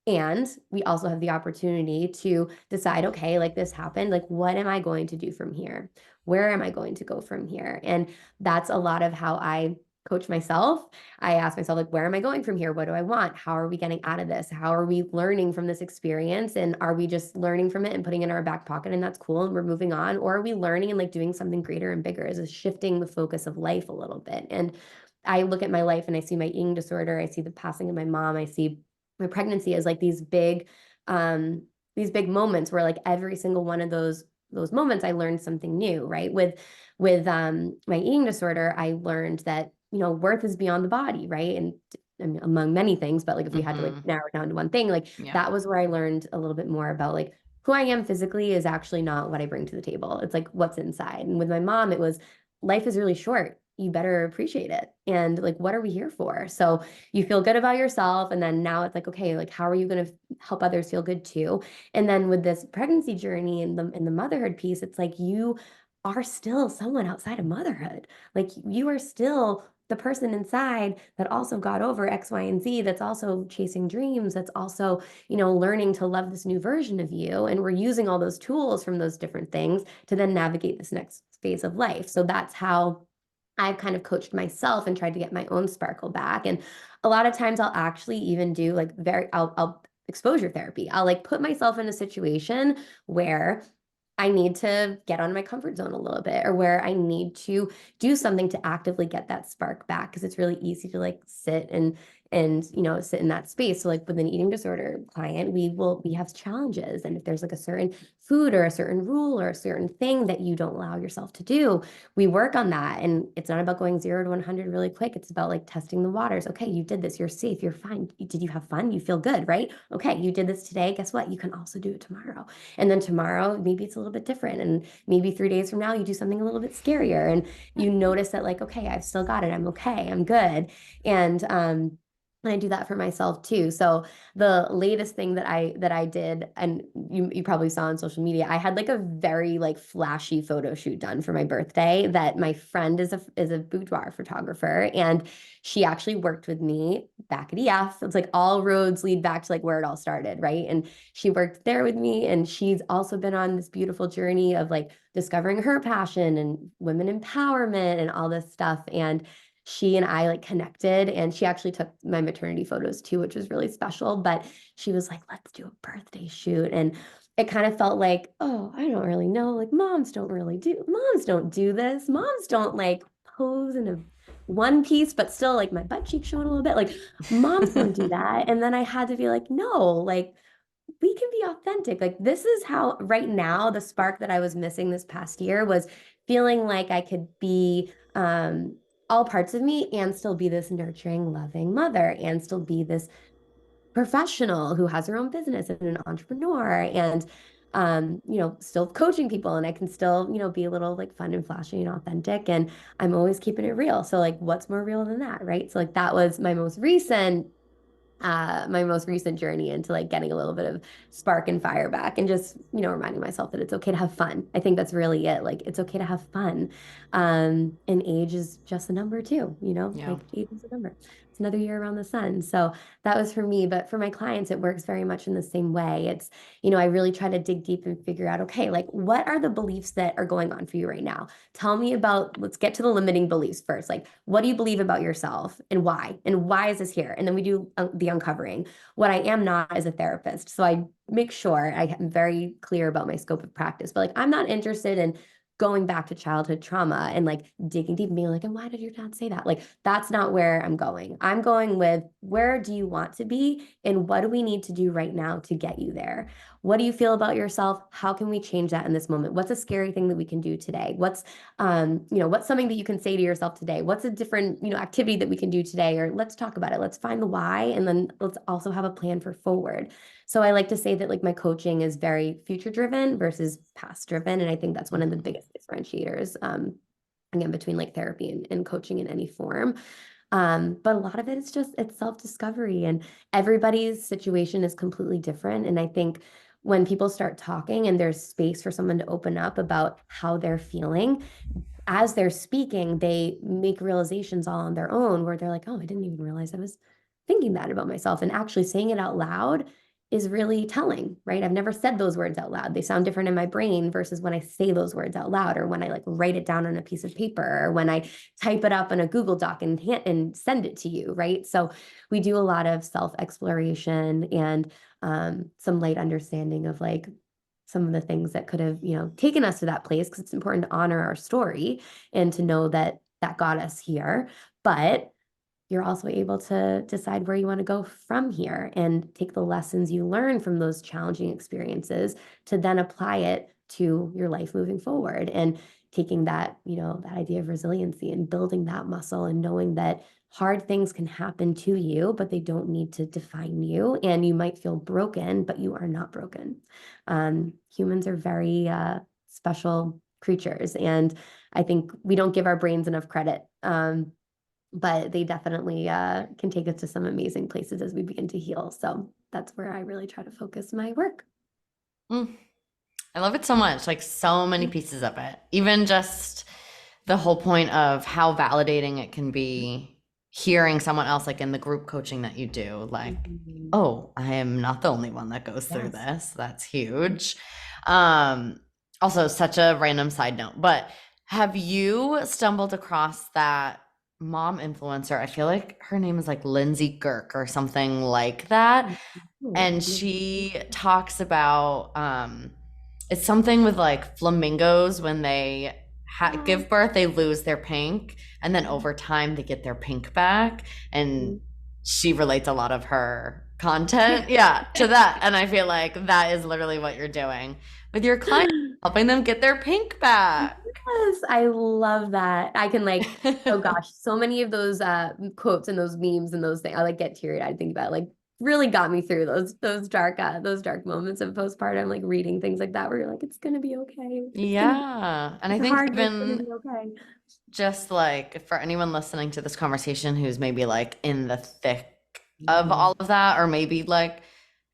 And we also have the opportunity to decide, okay, like this happened, like what am I going to do from here? Where am I going to go from here? And that's a lot of how I coach myself. I ask myself, like, where am I going from here? What do I want? How are we getting out of this? How are we learning from this experience? And are we just learning from it and putting it in our back pocket and that's cool and we're moving on? Or are we learning and like doing something greater and bigger? Is it shifting the focus of life a little bit? And I look at my life and I see my eating disorder. I see the passing of my mom. I see my pregnancy as like these big moments where like every single one of those moments I learned something new, right? With my eating disorder, I learned that, worth is beyond the body, right? And I mean, among many things, but like if we had to like Mhm. narrow it down to one thing, like Yeah. that was where I learned a little bit more about like who I am physically is actually not what I bring to the table. It's like what's inside. And with my mom, it was life is really short. You better appreciate it. And like, what are we here for? So you feel good about yourself. And then now it's like, okay, like, how are you going to help others feel good too? And then with this pregnancy journey and the motherhood piece, it's like you are still someone outside of motherhood. Like you are still the person inside that also got over X, Y, and Z, that's also chasing dreams, that's also, learning to love this new version of you. And we're using all those tools from those different things to then navigate this next phase of life. So that's how I've kind of coached myself and tried to get my own sparkle back. And a lot of times I'll actually even do like I'll exposure therapy. I'll like put myself in a situation where I need to get on my comfort zone a little bit, or where I need to do something to actively get that spark back, because it's really easy to like sit and sit in that space. So like with an eating disorder client, we have challenges, and if there's like a certain food or a certain rule or a certain thing that you don't allow yourself to do, we work on that. And it's not about going 0 to 100 really quick. It's about like testing the waters. Okay, you did this, you're safe, you're fine. Did you have fun? You feel good, right? Okay, you did this today. Guess what? You can also do it tomorrow. And then tomorrow, maybe it's a little bit different. And maybe 3 days from now, you do something a little bit scarier. And you notice that like, okay, I've still got it. I'm okay. I'm good. And I do that for myself too. So the latest thing that I did, and you probably saw on social media, I had like a very like flashy photo shoot done for my birthday that my friend is a boudoir photographer, and she actually worked with me back at EF. It's like all roads lead back to like where it all started, right? And she worked there with me, and she's also been on this beautiful journey of like discovering her passion and women empowerment and all this stuff. And she and I like connected, and she actually took my maternity photos too, which was really special. But she was like, let's do a birthday shoot. And it kind of felt like, oh, I don't really know. Like moms don't do this. Moms don't like pose in a one piece, but still like my butt cheek showing a little bit. Like moms don't do that. And then I had to be like, no, like we can be authentic. Like this is how right now the spark that I was missing this past year was feeling like I could be all parts of me and still be this nurturing, loving mother, and still be this professional who has her own business and an entrepreneur, and still coaching people, and I can still, be a little like fun and flashy and authentic, and I'm always keeping it real. So like what's more real than that, right? So like that was my most recent journey into like getting a little bit of spark and fire back, and just reminding myself that it's okay to have fun. I think that's really it. Like it's okay to have fun, and age is just a number too. Yeah. Like age is a number. It's another year around the sun. So that was for me, but for my clients it works very much in the same way. It's I really try to dig deep and figure out, okay, like what are the beliefs that are going on for you right now? Tell me about, let's get to the limiting beliefs first. Like, what do you believe about yourself, and why? And why is this here? And then we do the uncovering. What I am not as a therapist. So I make sure I am very clear about my scope of practice. But like, I'm not interested in going back to childhood trauma and like digging deep and being like, and why did your dad say that? Like, that's not where I'm going. I'm going with, where do you want to be? And what do we need to do right now to get you there? What do you feel about yourself? How can we change that in this moment? What's a scary thing that we can do today? What's something that you can say to yourself today? What's a different, activity that we can do today? Or let's talk about it. Let's find the why. And then let's also have a plan for forward. So I like to say that like my coaching is very future driven versus past driven. And I think that's one of the biggest differentiators, again, between like therapy and coaching in any form. But a lot of it is just, it's self-discovery, and everybody's situation is completely different. And I think when people start talking and there's space for someone to open up about how they're feeling, as they're speaking, they make realizations all on their own, where they're like, oh, I didn't even realize I was thinking that about myself. And actually saying it out loud is really telling, right? I've never said those words out loud. They sound different in my brain versus when I say those words out loud, or when I like write it down on a piece of paper, or when I type it up in a Google Doc and send it to you, right? So we do a lot of self-exploration and some light understanding of like some of the things that could have, taken us to that place, because it's important to honor our story and to know that that got us here. But you're also able to decide where you want to go from here, and take the lessons you learn from those challenging experiences to then apply it to your life moving forward. And taking that, that idea of resiliency and building that muscle and knowing that hard things can happen to you, but they don't need to define you. And you might feel broken, but you are not broken. Humans are very special creatures. And I think we don't give our brains enough credit. But they definitely can take us to some amazing places as we begin to heal. So that's where I really try to focus my work. I love it so much, like so many pieces of it. Even just the whole point of how validating it can be hearing someone else, like in the group coaching that you do, like, oh, I am not the only one that goes through this. That's huge. Also, such a random side note, but have you stumbled across that mom influencer? I feel like her name is like Lindsay Girk or something like that. And she talks about it's something with like flamingos when they give birth, they lose their pink, and then over time they get their pink back. And she relates a lot of her content, to that. And I feel like that is literally what you're doing with your clients, helping them get their pink back. Yes, I love that. I can oh gosh, so many of those quotes and those memes and those things. I get teary-eyed thinking about it. Really got me through those dark moments of postpartum, reading things like that where you're like, it's gonna be okay. And I think even okay. just for anyone listening to this conversation who's maybe in the thick of all of that, or maybe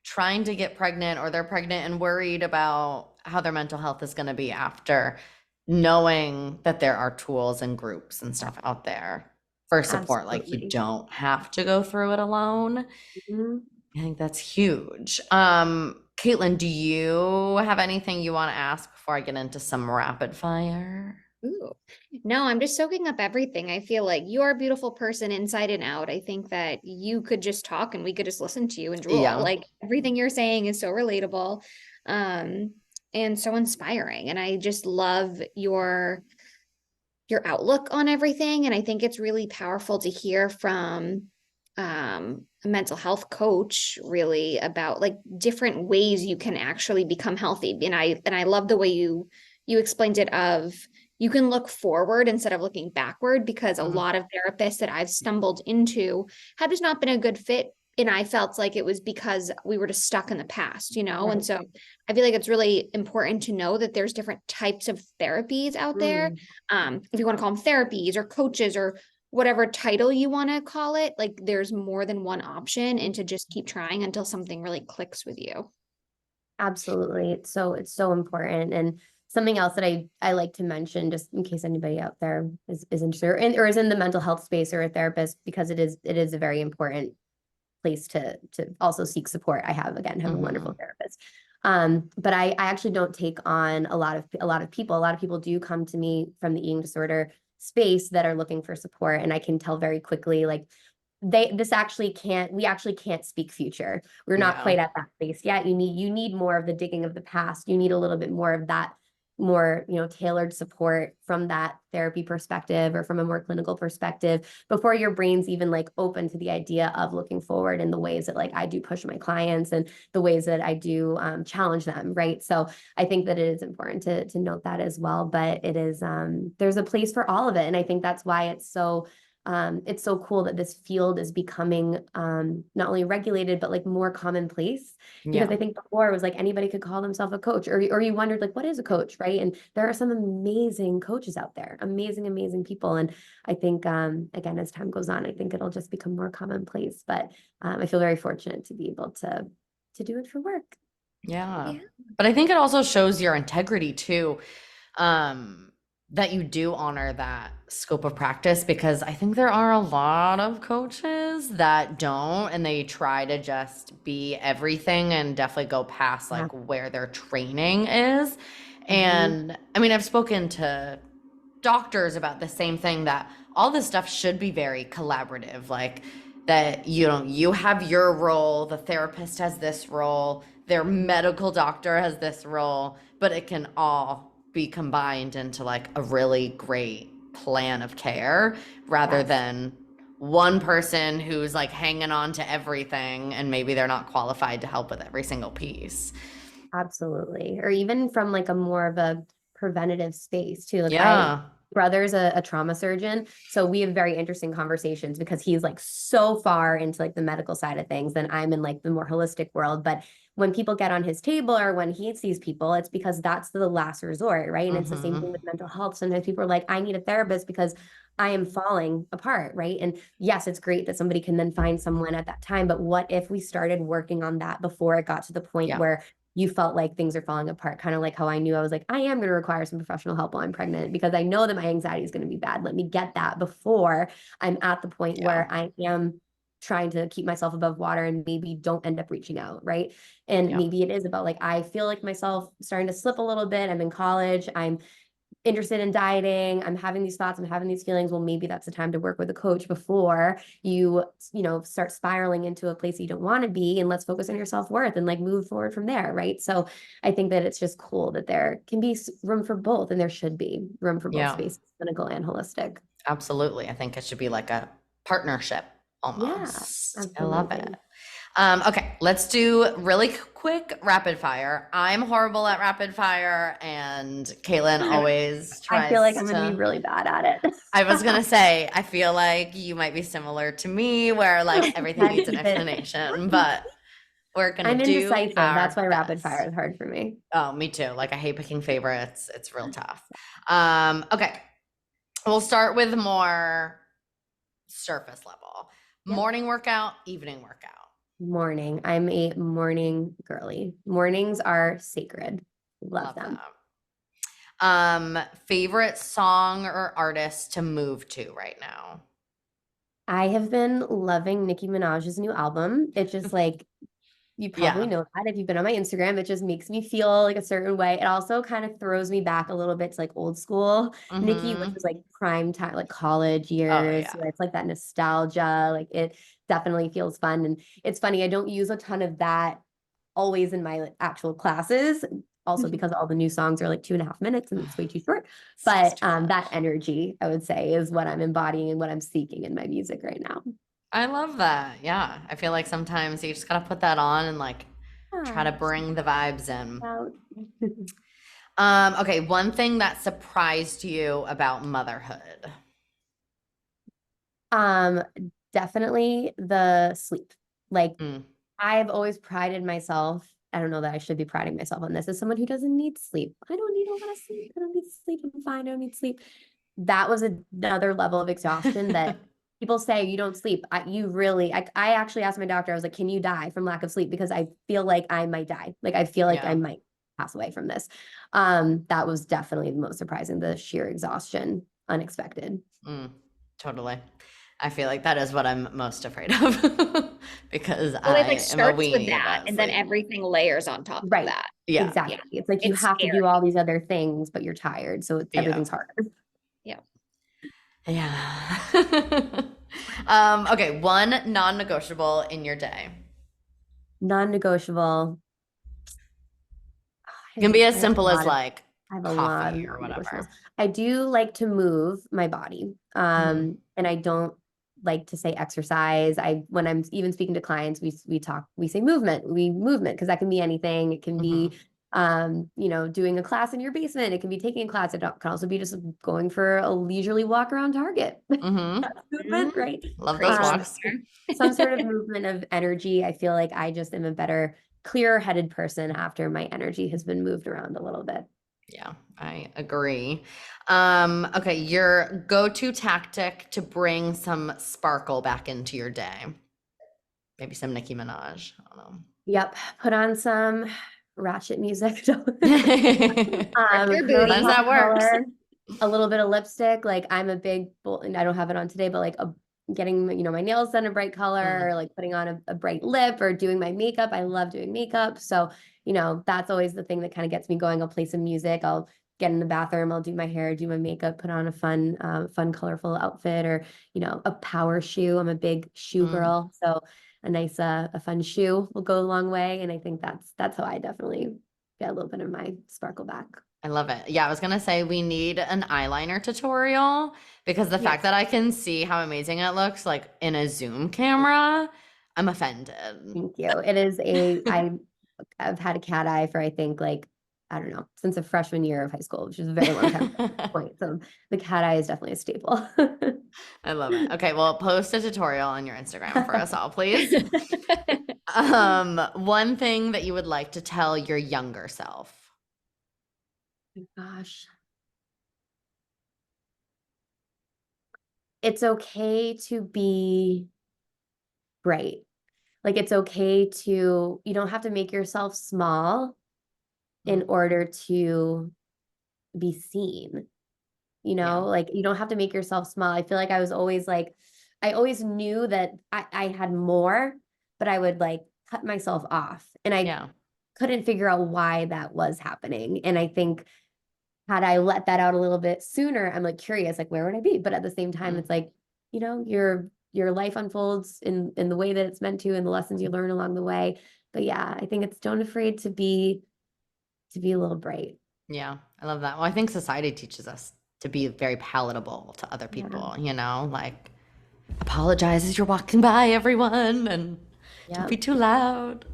trying to get pregnant, or they're pregnant and worried about how their mental health is going to be after, knowing that there are tools and groups and stuff out there for support. You don't have to go through it alone. I think that's huge. Caitlin, do you have anything you want to ask before I get into some rapid fire? Ooh. No, I'm just soaking up everything. I feel like you're a beautiful person inside and out. I think that you could just talk and we could just listen to you and drool. Everything you're saying is so relatable, and so inspiring. And I just love your outlook on everything. And I think it's really powerful to hear from a mental health coach really about different ways you can actually become healthy. And I love the way you explained it of you can look forward instead of looking backward, because a lot of therapists that I've stumbled into have just not been a good fit. And I felt like it was because we were just stuck in the past, Right. And so I feel like it's really important to know that there's different types of therapies out there. If you want to call them therapies or coaches or whatever title you want to call it, there's more than one option, and to just keep trying until something really clicks with you. Absolutely. It's so important. And something else that I like to mention, just in case anybody out there is interested or is in the mental health space or a therapist, because it is a very important place to also seek support. I have a wonderful therapist. But I actually don't take on a lot of people. A lot of people do come to me from the eating disorder space that are looking for support. And I can tell very quickly, we actually can't speak future. We're not quite at that place yet. You need more of the digging of the past. You need a little bit more of that, more tailored support from that therapy perspective or from a more clinical perspective before your brain's even open to the idea of looking forward in the ways that I do push my clients and the ways that I do challenge them, right? So I think that it is important to note that as well. But it is there's a place for all of it, and I think that's why it's so cool that this field is becoming not only regulated, but more commonplace. Because I think before it was anybody could call themselves a coach, or you wondered what is a coach, right? And there are some amazing coaches out there, amazing people. And I think again, as time goes on, I think it'll just become more commonplace. But I feel very fortunate to be able to do it for work. Yeah. But I think it also shows your integrity too. That you do honor that scope of practice, because I think there are a lot of coaches that don't, and they try to just be everything and definitely go past where their training is. And I mean, I've spoken to doctors about the same thing, that all this stuff should be very collaborative, that you have your role, the therapist has this role, their medical doctor has this role, but it can all be combined into a really great plan of care, rather than one person who's hanging on to everything and maybe they're not qualified to help with every single piece. Absolutely. Or even from a more of a preventative space too. Like Yeah. brother's a trauma surgeon, so we have very interesting conversations because he's like so far into like the medical side of things, and I'm in like the more holistic world. But when people get on his table or when he sees people, it's because that's the last resort, right? And it's the same thing with mental health. Sometimes people are like, I need a therapist because I am falling apart, right? And yes, it's great that somebody can then find someone at that time, but what if we started working on that before it got to the point where you felt like things are falling apart, kind of like how I knew I was like, I am going to require some professional help while I'm pregnant because I know that my anxiety is going to be bad. Let me get that before I'm at the point where I am trying to keep myself above water and maybe don't end up reaching out, right? And maybe it is about like, I feel like myself starting to slip a little bit. I'm in college. I'm interested in dieting. I'm having these thoughts. I'm having these feelings. Well, maybe that's the time to work with a coach before you start spiraling into a place you don't want to be. And let's focus on your self-worth and like move forward from there, right? So I think that it's just cool that there can be room for both, and there should be room for both spaces, clinical and holistic. Absolutely. I think it should be like a partnership almost. I love it. Okay, let's do really quick rapid fire. I'm horrible at rapid fire, and Caitlin always tries. I feel like I'm going to be really bad at it. I was going to say, I feel like you might be similar to me where like everything needs an explanation, but we're going to do indecisive. That's why best. rapid fire is hard for me. Oh, me too. Like I hate picking favorites. It's real tough. Okay. We'll start with more surface level. Morning workout, evening workout. Morning. I'm a morning girly. Mornings are sacred. Love them. Favorite song or artist to move to right now? I have been loving Nicki Minaj's new album. It's just like, you probably know that if you've been on my Instagram, it just makes me feel like a certain way. It also kind of throws me back a little bit to like old school Nicki, which was like prime time, like college years, where it's like that nostalgia. Like it definitely feels fun. And it's funny, I don't use a ton of that always in my actual classes. Also because all the new songs are like 2.5 minutes and it's way too short. But that energy, I would say, is what I'm embodying and what I'm seeking in my music right now. I love that. Yeah. I feel like sometimes you just got to put that on and like try to bring the vibes in. Okay. One thing that surprised you about motherhood. Definitely the sleep. Like I've always prided myself. I don't know that I should be priding myself on this as someone who doesn't need sleep. I don't need a lot of sleep. I don't need sleep. I'm fine. I don't need sleep. That was another level of exhaustion that people say you don't sleep. I actually asked my doctor, I was like, can you die from lack of sleep? Because I feel like I might die. Like I feel like I might pass away from this. That was definitely the most surprising, the sheer exhaustion, unexpected. Totally. I feel like that is what I'm most afraid of because well, it like starts with that, and then everything layers on top of that. Yeah, exactly. Yeah. It's like you have to do all these other things, but you're tired, so everything's harder. Yeah. Okay, one non-negotiable in your day. Non-negotiable. It can be as simple as like coffee or whatever. I do like to move my body. And I don't like to say exercise. When I'm even speaking to clients, we say movement, because that can be anything. It can be doing a class in your basement. It can be taking a class. It can also be just going for a leisurely walk around Target. That's movement, right? Love those walks. Some sort of movement of energy. I feel like I just am a better, clear-headed person after my energy has been moved around a little bit. Yeah, I agree. Okay, your go-to tactic to bring some sparkle back into your day. Maybe some Nicki Minaj. I don't know. Yep, put on some ratchet music. As that works. A little bit of lipstick. Like I'm a big, and I don't have it on today, but like getting my nails done a bright color, or like putting on a bright lip, or doing my makeup. I love doing makeup, so that's always the thing that kind of gets me going. I'll play some music. I'll get in the bathroom. I'll do my hair, do my makeup, put on a fun, colorful outfit, or a power shoe. I'm a big shoe girl, so a nice, a fun shoe will go a long way. And I think that's how I definitely get a little bit of my sparkle back. I love it. Yeah, I was gonna say we need an eyeliner tutorial because the fact that I can see how amazing it looks like in a Zoom camera, I'm offended. Thank you. It is I've had a cat eye for I think like don't know, since the freshman year of high school, which is a very long time at this point. So the cat eye is definitely a staple. I love it. Okay, well, post a tutorial on your Instagram for us all, please. One thing that you would like to tell your younger self. Oh my gosh. It's okay to be great. Like it's okay to, you don't have to make yourself small in order to be seen. You know, like you don't have to make yourself small. I feel like I was always like, I always knew that I had more, but I would like cut myself off. And I couldn't figure out why that was happening. And I think had I let that out a little bit sooner, I'm like curious, like where would I be? But at the same time, it's like, you know, your life unfolds in the way that it's meant to, and the lessons you learn along the way. But yeah, I think it's don't afraid to be a little bright. Yeah, I love that. Well, I think society teaches us to be very palatable to other people, you know, like apologize as you're walking by everyone and don't be too loud.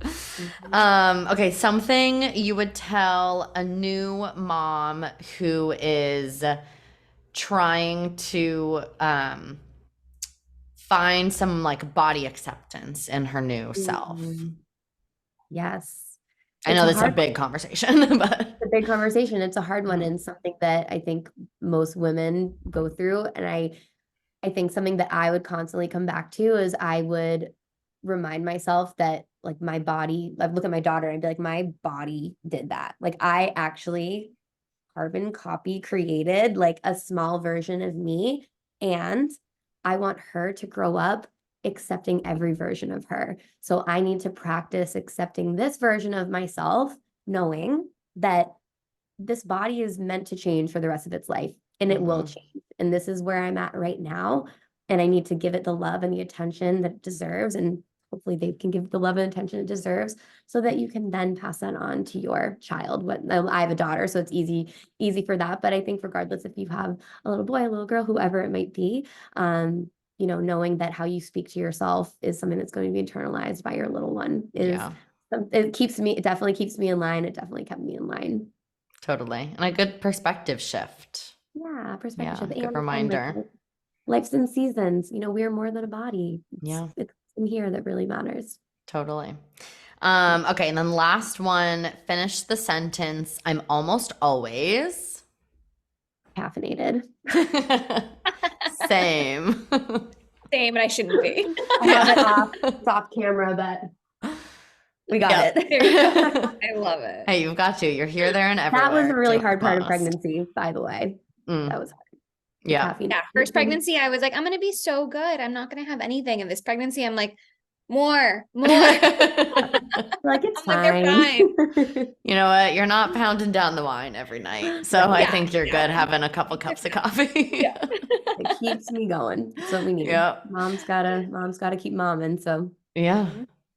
Okay, something you would tell a new mom who is trying to find some like body acceptance in her new self. Yes. I know that's a big conversation, but it's a big conversation. It's a hard one, and something that I think most women go through. And I think something that I would constantly come back to is I would remind myself that like my body, like look at my daughter and be like, my body did that. Like I actually carbon copy created like a small version of me, and I want her to grow up accepting every version of her. So I need to practice accepting this version of myself, knowing that this body is meant to change for the rest of its life, and it will change. And this is where I'm at right now. And I need to give it the love and the attention that it deserves. And hopefully they can give the love and attention it deserves, so that you can then pass that on to your child. I have a daughter, so it's easy for that. But I think regardless if you have a little boy, a little girl, whoever it might be, you know, knowing that how you speak to yourself is something that's going to be internalized by your little one it definitely keeps me in line. It definitely kept me in line. Totally. And a good perspective shift. Yeah, perspective shift. Good reminder. Like, life's in seasons. You know, we are more than a body. It's in here that really matters. Totally. Okay, and then last one, finish the sentence. I'm almost always caffeinated. Same. Same, and I shouldn't be. I have it off camera, but we got it. There you go. I love it. Hey, you've got to. You're here, there, and everywhere. That was a really hard part of pregnancy, by the way. That was hard. Yeah. First pregnancy, I was like, I'm going to be so good. I'm not going to have anything. And this pregnancy, I'm like, more. Like, it's fine. You know what? You're not pounding down the wine every night. So I think you're good having a couple cups of coffee. It keeps me going. That's what we need. Mom's gotta keep momming. So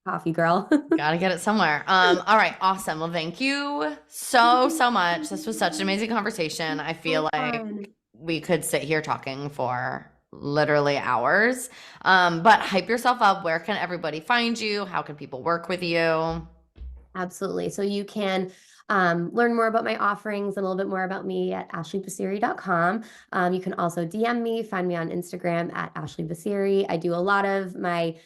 coffee girl. Gotta get it somewhere. All right, awesome. Well, thank you so much. This was such an amazing conversation. I feel like we could sit here talking for literally hours. But hype yourself up. Where can everybody find you? How can people work with you? Absolutely. So you can learn more about my offerings and a little bit more about me at ashleybasiri.com. You can also DM me, find me on Instagram at ashleybasiri. I do a lot of my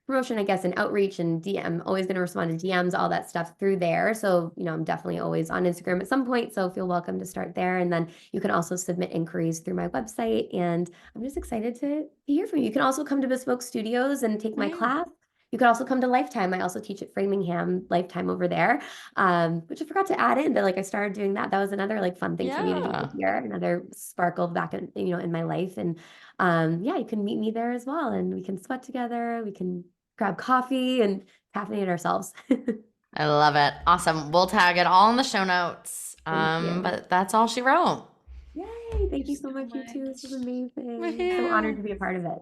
promotion, I guess, and outreach and DM. I'm always going to respond to DMs, all that stuff through there. So, you know, I'm definitely always on Instagram at some point. So feel welcome to start there. And then you can also submit inquiries through my website. And I'm just excited to hear from you. You can also come to Bespoke Studios and take my class. You could also come to Lifetime. I also teach at Framingham Lifetime over there, which I forgot to add in, but like I started doing that. That was another like fun thing for me to do this year, another sparkle back in, you know, in my life. And you can meet me there as well, and we can sweat together. We can grab coffee and caffeinate ourselves. I love it. Awesome. We'll tag it all in the show notes. But that's all she wrote. Yay! Thank you so much, you two. This is amazing. I'm so honored to be a part of it.